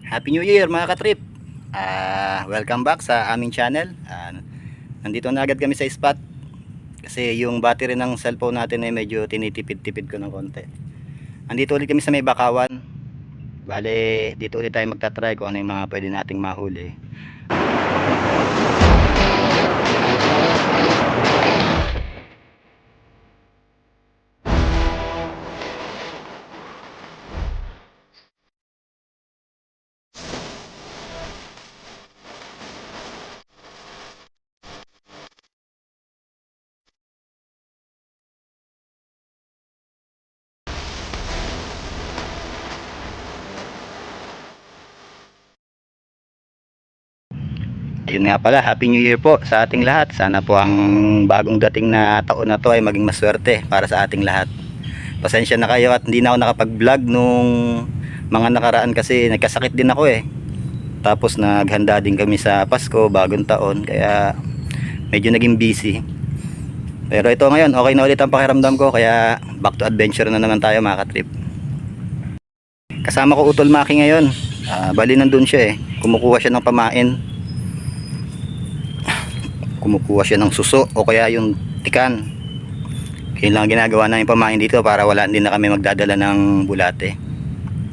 Happy New Year mga katrip. Welcome back sa aming channel. Nandito na agad kami sa spot kasi yung battery ng cellphone natin ay medyo tinitipid-tipid ko ng konti. Andito ulit kami sa may Bakawan. Bale, dito ulit tayo magta-try kung ano yung mga pwede nating mahuli. Ayun nga pala, Happy New Year po sa ating lahat. Sana po ang bagong dating na taon na to ay maging maswerte para sa ating lahat. Pasensya na kayo at hindi na ako nakapag-vlog nung mga nakaraan kasi nagkasakit din ako eh. Tapos naghanda din kami sa Pasko, bagong taon, kaya medyo naging busy. Pero ito ngayon, okay na ulit ang pakiramdam ko, kaya back to adventure na naman tayo mga katrip. Kasama ko Utol Maki ngayon. Bali nandun siya eh. Kumukuha siya ng pamain. Kumukuha siya ng suso o kaya yung tikan. Yun lang ginagawa namin pamain dito para wala din na kami magdadala ng bulate.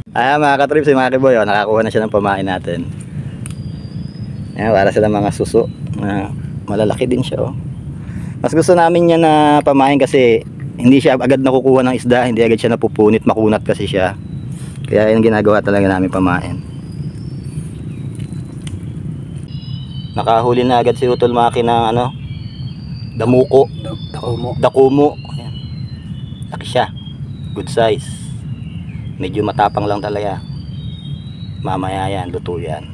Mga katrip, si Maki Boy, nakakuha na siya ng pamain natin. Para sila mga suso na malalaki din siya. Mas gusto namin niya na pamain kasi hindi siya agad nakukuha ng isda, hindi agad siya napupunit, makunat kasi siya. Kaya yung ginagawa talaga namin pamain. Nakahuli na agad si Utol Maki ng damuko. Dakumo. Ayan. Laki siya. Good size. Medyo matapang lang talaga. Mamaya yan, luto yan.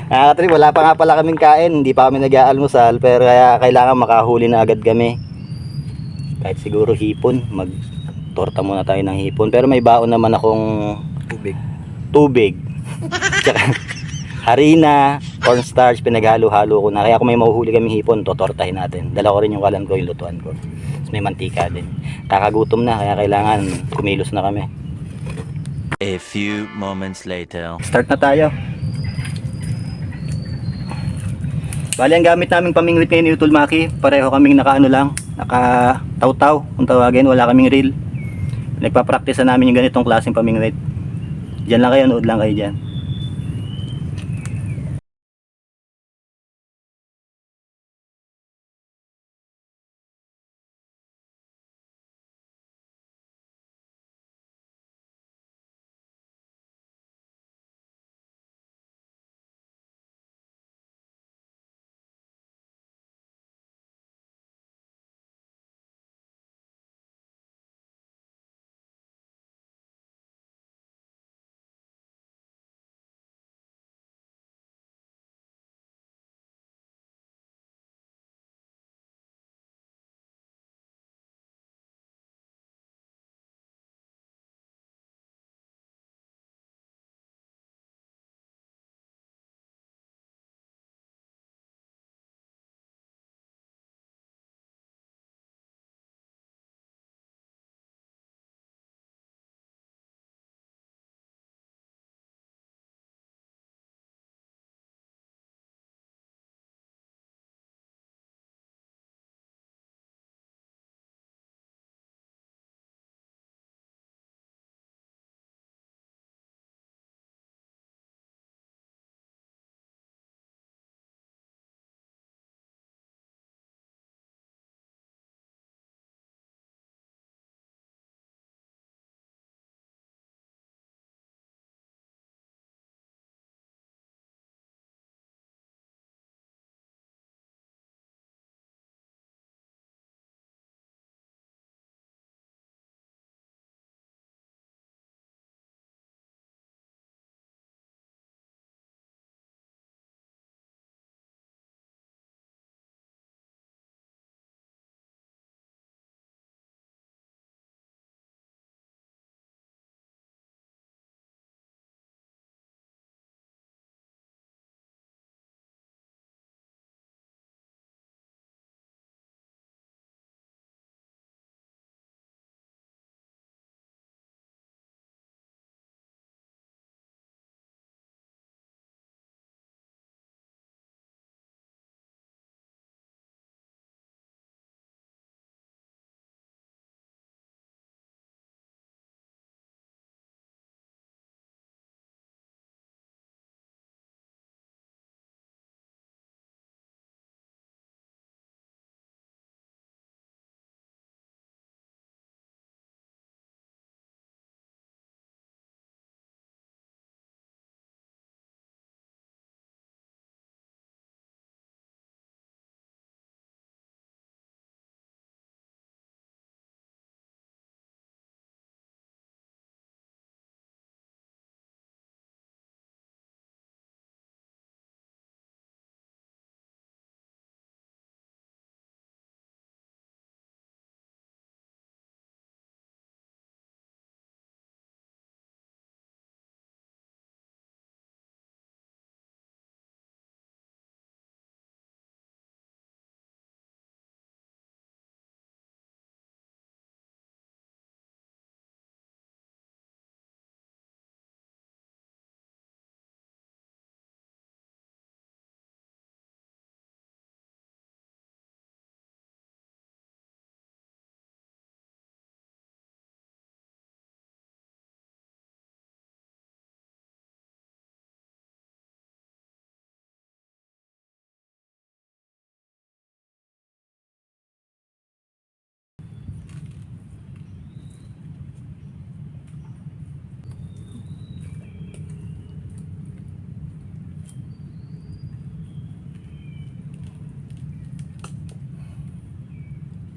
Katri, wala pa nga pala kaming kain. Hindi pa kami nag-aalmusal. Pero kaya kailangan makahuli na agad kami. Kahit siguro hipon. Mag-torta muna tayo ng hipon. Pero may baon naman akong tubig. Tsaka harina, cornstarch, pinaghalo-halo ko na. Kaya kung may mahuhuli kaming hipon, totortahin natin. Dala ko rin yung kalan ko, yung lutuan ko. Tapos may mantika din. Kakagutom na, kaya kailangan kumilos na kami. A few moments later. Start na tayo. Bali, ang gamit naming pamingwit ngayon ni Utol Maki, pareho kaming naka-taw-taw kung tawagin, wala kaming reel. Nagpa-practice na namin yung ganitong klaseng pamingwit. Diyan lang kayo, nood lang kayo dyan.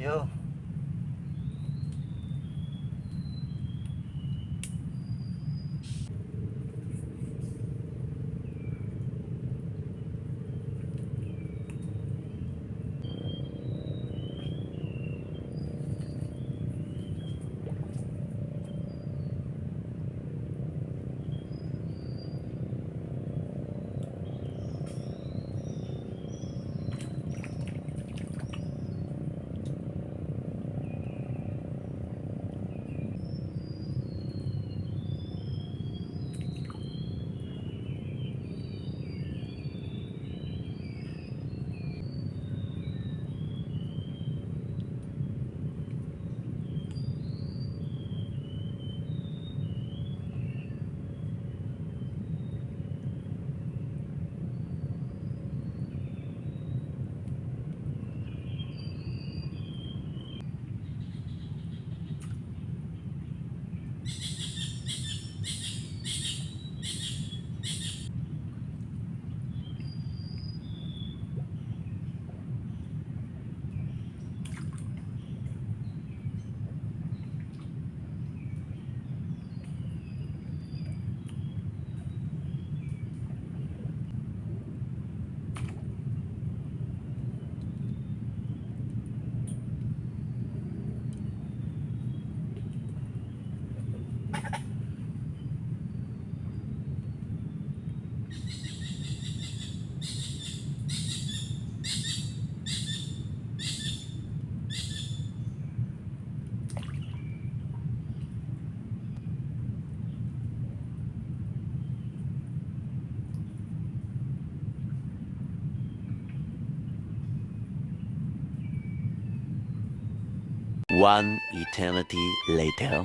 Yo. One eternity later.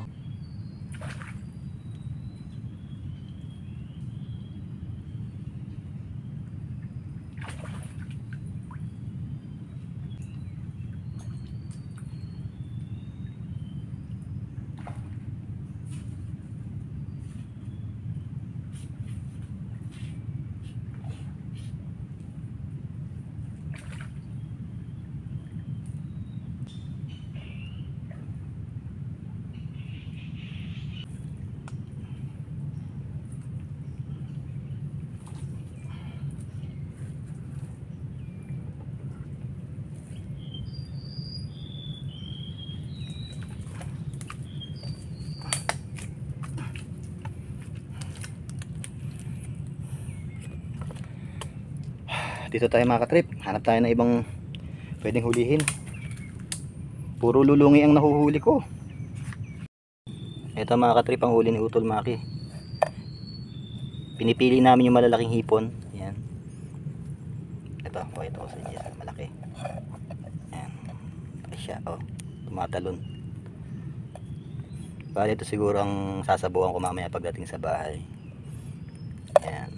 Dito tayo mga katrip, hanap tayo ng ibang pwedeng hulihin. Puro lulungi ang nahuhuli ko. Ito mga katrip ang huli ni Utol Maki. Pinipili namin yung malalaking hipon. Yan. Ito ko sa inyo, malaki. Yan. Ito siya, tumatalon. Bali ito siguro ang sasabuhan ko mamaya pagdating sa bahay. Yan.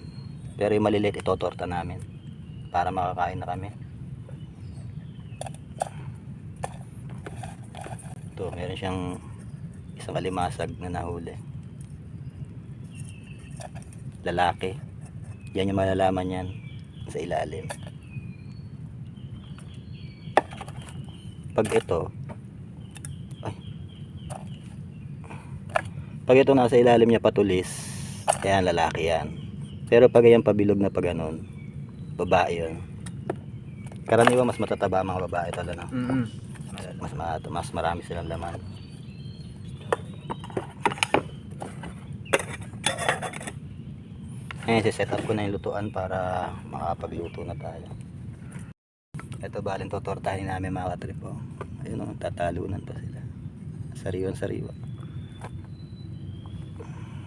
Pero yung maliliit itotorta namin para makakain na kami. Ito, meron siyang isang alimasag na nahuli. Lalaki. Yan yung malalaman yan sa ilalim. Pag ito nasa ilalim niya patulis, yan lalaki yan. Pero pag yan pabilog na pag ganun, babae yun. Karaniwan mas matataba ang mga babae talaga. Mas marami silang laman. Ngayon set up ko na yung lutuan para makapagluto na tayo. Ito balin totortahin namin mga katrip. Ayun tatalunan pa sila. Sariwan-sariwa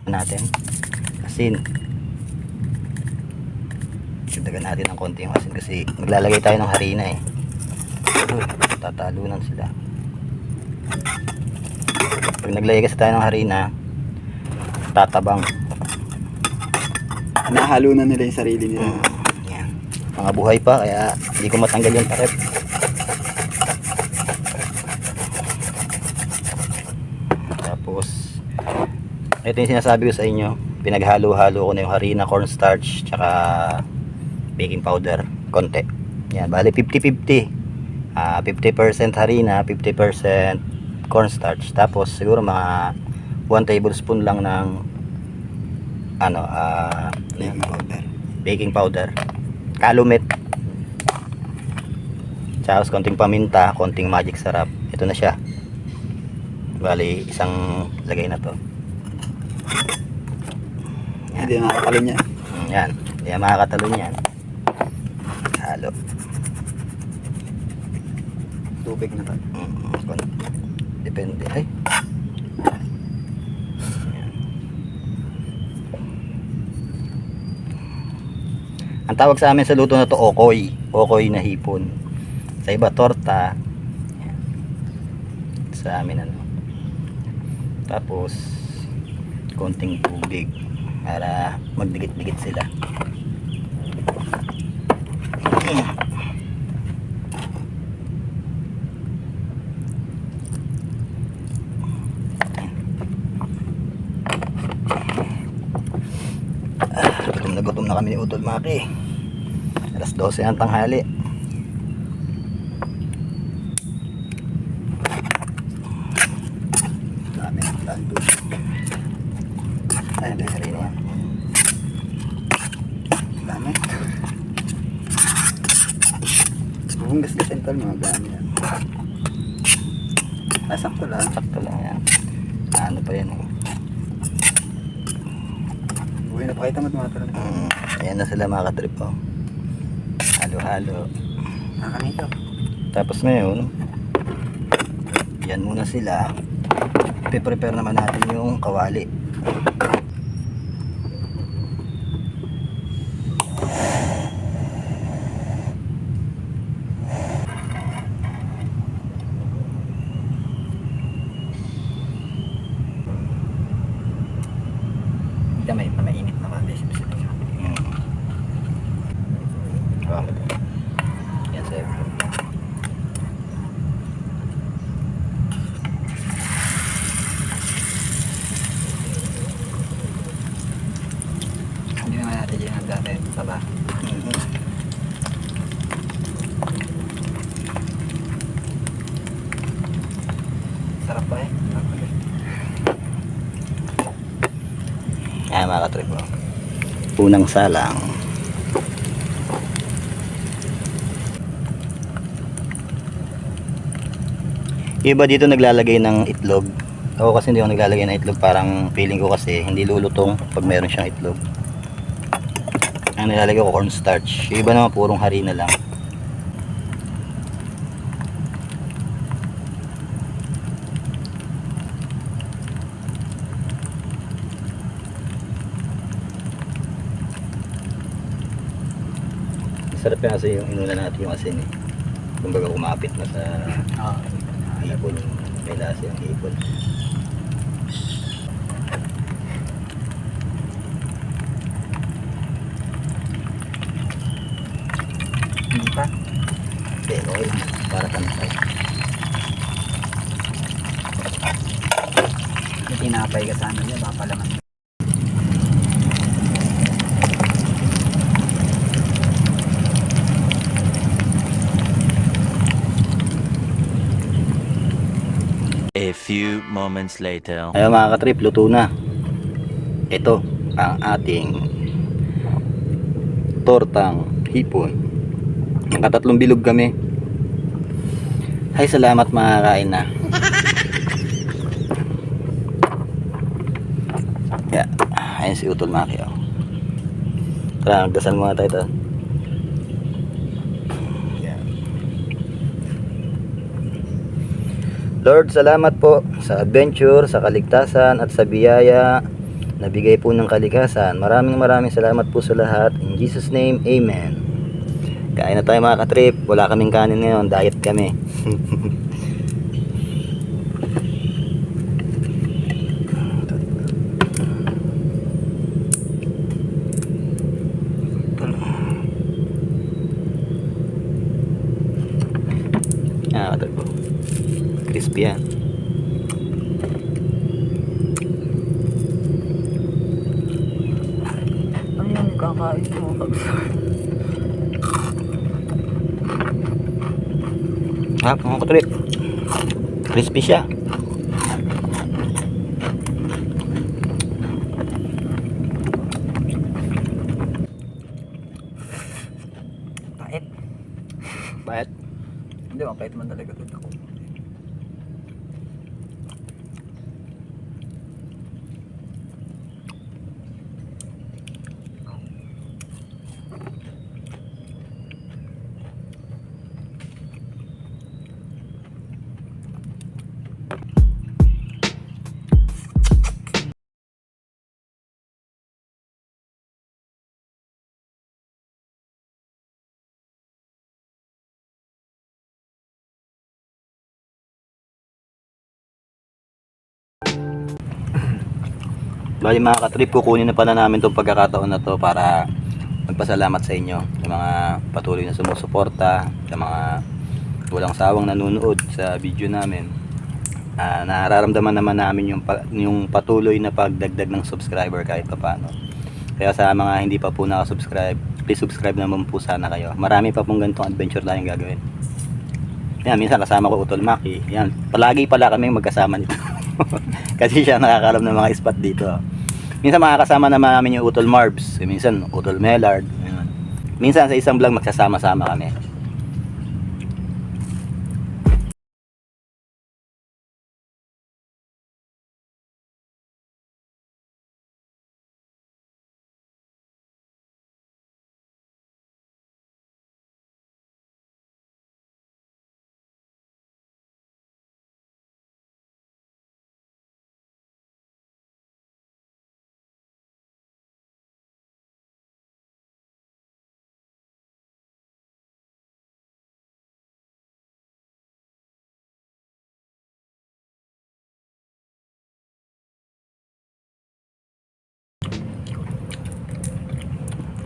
natin. Asin. Dagan natin ng konti yung asin kasi maglalagay tayo ng harina eh. Tatalunan sila. Pag naglagay kasi tayo ng harina, tatabang. Nahalo na nila yung sarili nila. Yan. Mga buhay pa kaya hindi ko matanggal yung takip. Tapos ito yung sinasabi ko sa inyo, pinaghalo-halo ko na yung harina, cornstarch, tsaka baking powder konti. Yan, bali 50-50 50% harina, 50% cornstarch, tapos siguro mga 1 tablespoon lang ng Baking powder. baking powder, calumet, tapos konting paminta, konting magic sarap. Ito na siya. Bali, isang lagay na to. Hindi nakakalo niya. Yan. Hindi yan makakatalon yan. Halo. Tubig na to. Depende. Ay. Ang tawag sa amin sa luto na to, okoy. Okoy na hipon. Sa iba, torta. Yan. Sa amin ano. Tapos konting tubig para magdikit-dikit sila. Gutom na kami ni Utol Maki. Alas 12 ang tanghali. Dami ng lando. Ay, hindi rin yan. Dami. Kung gasgasin tol, mga dami yan. Sakto lang. Sakto lang yan. Ano pa yan eh. Uy, napakita mo tumatalo. Ayan na sila mga katrip ko. Halo-halo. Nakakanito. Tapos ngayon, yan muna sila. Piprepare naman natin yung kawali. Mainit na kami. Yan sir. Hindi naman natin dyan ang dati. Saba. Sarap pa eh. Ayan mga katrip ko. Unang salang. Iba dito naglalagay ng itlog. Ako kasi hindi ako naglalagay ng itlog. Parang feeling ko kasi hindi lulutong pag meron siyang itlog. Ang nilalagay ko cornstarch. Yung iba naman purong harina lang. Sarap yan kasi yung inuna natin yung asin eh. Kumbaga kumapit na sa hipon. May lasa yung hipon. Hindi pa. Okay, okay lang. Para pantay. May tinapay ka sana niya. Baka palaman. A few moments later. Ayun mga katrip, luto na. Ito ang ating tortang hipon. Nakatatlong bilog kami. Ay, salamat mga kain na. Yeah. Ayun si Utol Maki. Oh. Tara, nagdasal muna tayo ito. Lord, salamat po sa adventure, sa kaligtasan at sa biyaya na bigay po ng kalikasan. Maraming salamat po sa lahat. In Jesus name, Amen. Kain na tayo mga katrip. Wala kaming kanin ngayon. Diet kami. Katrip po. Crispy yan. Ano yung kakain mo? Ha, mga katrip. Crispy siya. Pait. Bakit? Hindi, mapait man talaga dito ako. Bali mga katrip, kukunin na pala namin itong pagkakataon na to para magpasalamat sa inyo sa mga patuloy na sumusuporta, sa mga walang sawang nanonood sa video namin. Nararamdaman naman namin yung patuloy na pagdagdag ng subscriber kahit pa paano. Kaya sa mga hindi pa po nakasubscribe, please subscribe naman po sana kayo. Marami pa pong ganitong adventure tayong gagawin. Yan, minsan kasama ko Utol Maki. Yan, palagi pala kaming magkasama nito. Kasi siya nakakalam ng mga spot dito. Minsan makakasama naman namin yung Utol Marbs, minsan Utol Mellard. Ayan. Minsan sa isang vlog magsasama-sama kami.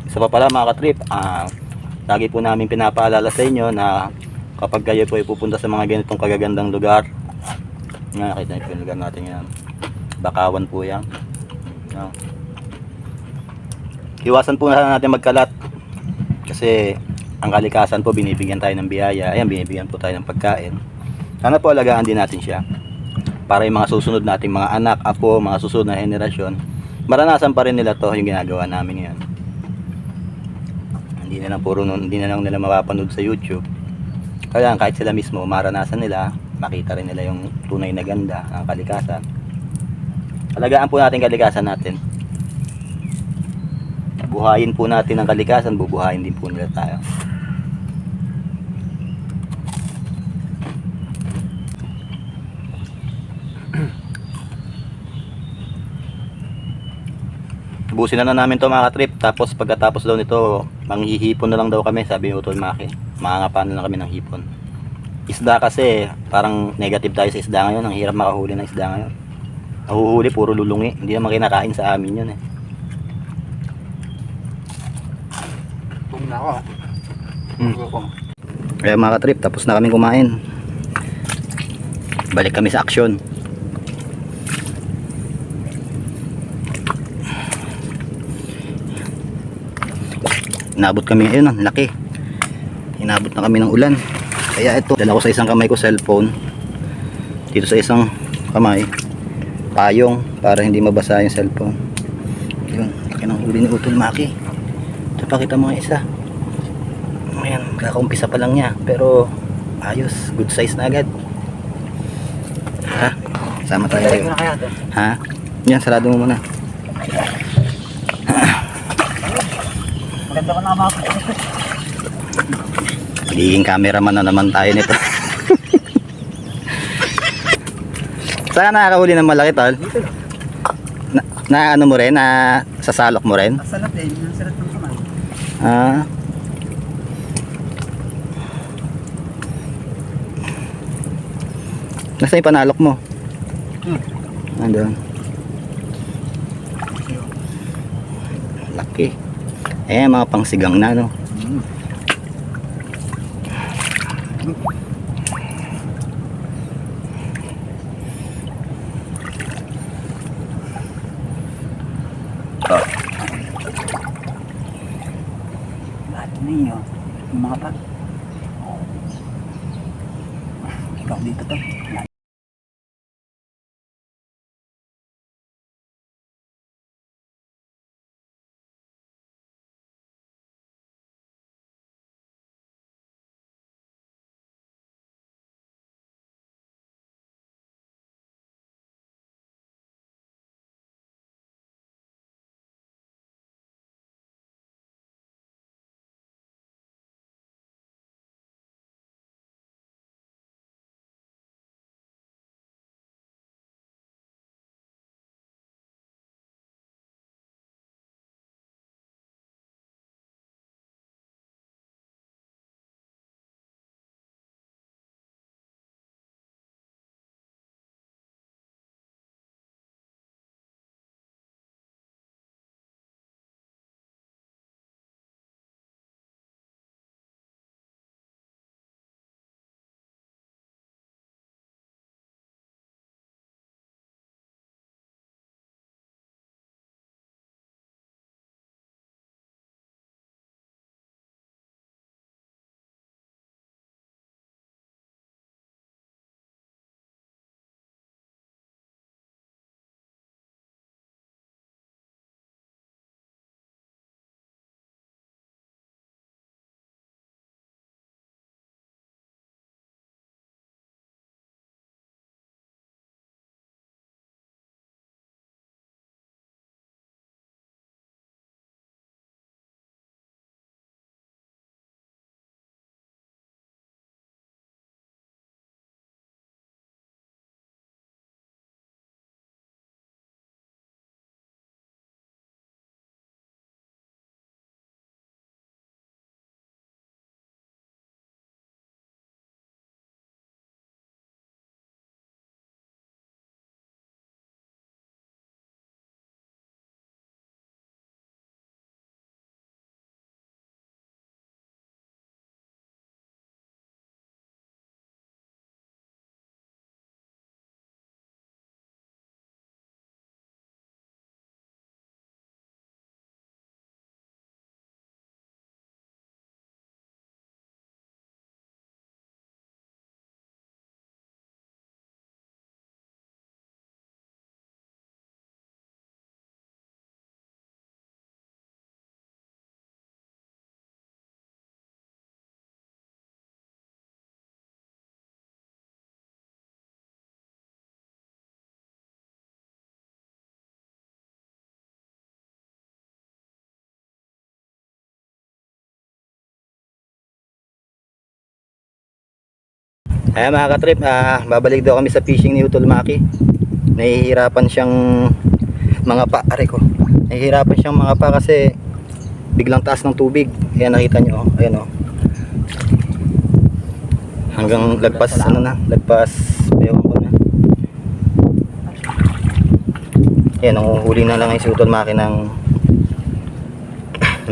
Isa pa pala mga katrip, lagi po namin pinapaalala sa inyo na kapag kayo po ay pupunta sa mga ganitong kagagandang lugar, nakita niyo po yung lugar natin yan, Bakawan po yan. Yan. Iwasan po na natin magkalat kasi ang kalikasan po binibigyan tayo ng biyaya. Ayan, binibigyan po tayo ng pagkain. Sana po alagaan din natin siya para yung mga susunod nating mga anak, apo, mga susunod na henerasyon, maranasan pa rin nila to yung ginagawa namin ngayon. Hindi na lang nila mapapanood sa YouTube. Kaya kahit sila mismo maranasan nila, makita rin nila yung tunay na ganda ng kalikasan. Alagaan po natin kalikasan natin. Buhayin po natin ang kalikasan, bubuhayin din po nila tayo. Ubusin na namin to mga trip. Tapos pagkatapos daw nito, manghihipon na lang daw kami, sabi ni Utol Maki. Mangangapan na lang kami ng hipon. Isda kasi, parang negative tayo sa isda ngayon. Ang hirap makahuli ng isda ngayon. Nahuhuli, puro lulungi. Hindi naman kinakain sa amin yun eh. Tung na ako. Kaya mga trip, tapos na kami kumain. Balik kami sa aksyon. Inabot kami ngayon, ang laki. Inabot na kami ng ulan. Kaya ito, dala ko sa isang kamay ko cellphone. Dito sa isang kamay, payong para hindi mabasa yung cellphone. Yun, laki ng huli ni Utol Maki. Ito, pakita mo nga isa. Ayan, kakaumpisa pa lang niya. Pero, ayos, good size na agad. Ha? Sama tayo. Ilagay ko na kaya ito. Ha? Yan, sarado mo muna. Maganda ko na mga Magiging cameraman na naman tayo nito. Saan ka nakakahuli ng malaki, tol? dito lang. Na ano mo rin? Na sasalok mo rin? Salat eh. Yung salat ng kamay. Ah. Nasaan yung panalok mo? Nandun. Laki. Mga pangsigang na, no? Lahat na yun. Yung mga pag. dito to. Ayan mga katrip, babalik daw kami sa fishing ni Utol Maki. Nahihirapan siyang mga pa, aray ko. Nahihirapan siyang mga pa kasi biglang taas ng tubig. Ayan nakita nyo, oh. Ayan oh. Hanggang lagpas ano na, lagpas ewan ko na. Ayan, huli na lang yung si Utol Maki ng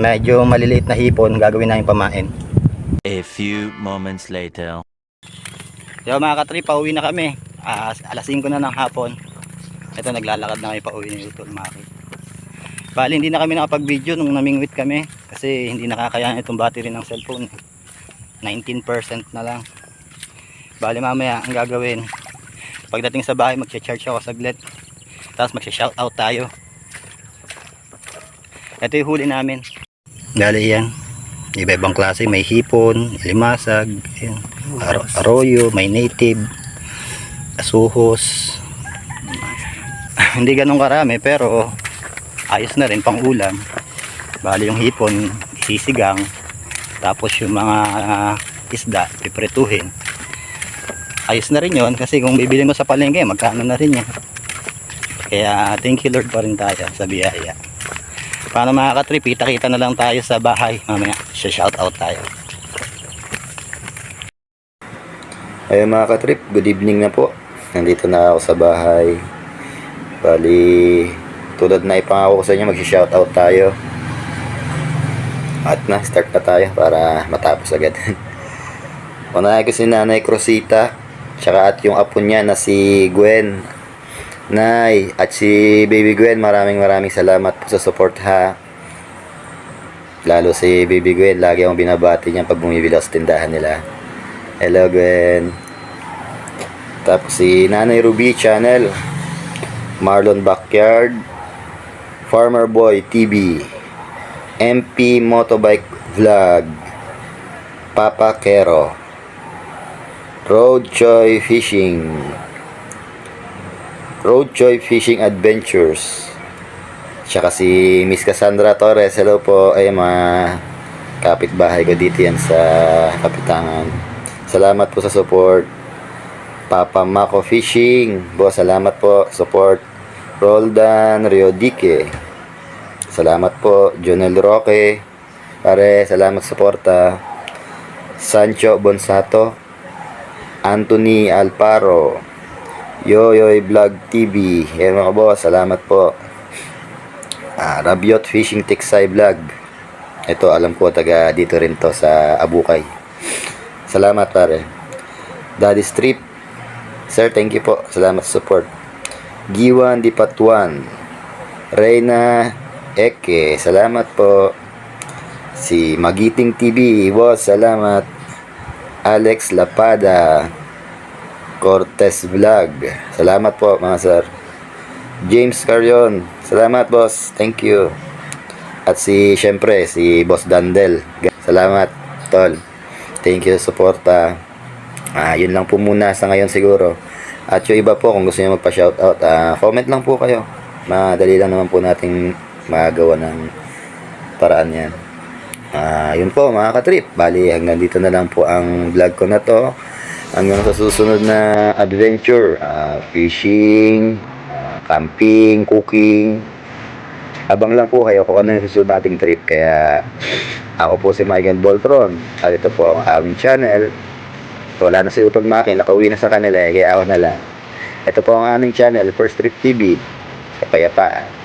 medyo maliliit na hipon, gagawin namin pamain. A few moments later. Yo mga katrip, pauwi na kami. Alas 5 na ng hapon. Ito naglalakad na kami pauwi ni Utol Maki. Bali hindi na kami nakapag-video nung namingwit kami kasi hindi nakakayanan itong battery ng cellphone. 19% na lang. Bali mamaya ang gagawin, pagdating sa bahay magcha-charge ako saglit. Tapos magsha-shoutout tayo. Ito yung huli namin. Bali yan. Iba-ibang klase, may hipon, limasag, ayan, arroyo, may native, asuhos. Hindi ganun karami pero ayos na rin pang ulam. Bali yung hipon sisigang, tapos yung mga isda pipretuhin. Ayos na rin yon kasi kung bibili mo sa palengke magkano na rin yan. Kaya thank you Lord pa rin tayo sa biyaya. Paano mga katrip, kita-kita na lang tayo sa bahay mamaya, shout out tayo. Ayun mga katrip, good evening na po. Nandito na ako sa bahay. Bali, tulad na ipangako ko sa inyo, mag-shout out tayo. At na, start na tayo para matapos agad. Unahin ko si Nanay Crosita, tsaka at yung apo niya na si Gwen. Nay, at si Baby Gwen, maraming salamat po sa support ha. Lalo si Baby Gwen, lagi akong binabati niya pag bumibili ako sa tindahan nila. Hello Gwen. Tapos si Nanay Ruby Channel, Marlon Backyard, Farmer Boy TV, MP Motobike Vlog, Papa Kero, Road Choy Fishing Adventures, tsaka si Miss Cassandra Torres. Hello po, ay mga kapitbahay ko dito yan sa Kapitangan. Salamat po sa support. Papa Mako Fishing, boss, salamat po support. Roldan Riodique, salamat po. Jonel Roque, pare, salamat suporta. Sancho Bonsato, Anthony Alparo, Yoyoy Vlog TV, yan mga boss, salamat po. Rabiot Fishing Tiksay Vlog, ito alam ko taga dito rin to sa Abukay, salamat pare. Daddy Strip, sir, thank you po, salamat sa support. Giwan Dipatuan, Reyna Eke, salamat po. Si Magiting TV, boss, salamat. Alex Lapada, Cortez Vlog, salamat po mga sir. James Carion, salamat boss, thank you. At syempre si Boss Dandel, salamat tol, thank you suporta. Yun lang po muna sa ngayon siguro. At yung iba po, kung gusto niyo magpa-shoutout, comment lang po kayo. Madali lang naman po nating magawa ng paraan yan. Yun po mga katrip. Bali, hanggang dito na lang po ang vlog ko na to. Hanggang sa susunod na adventure. Fishing, camping, cooking. Abang lang po kayo kung ano yung susunod nating trip. Kaya ako po si Mike Boltron. At ito po ang aming channel. Wala na si Utol Maki, nakauwi na sa kanila, kaya ako na lang. Ito po ang aming channel, First Trip TV. Kapayapaan.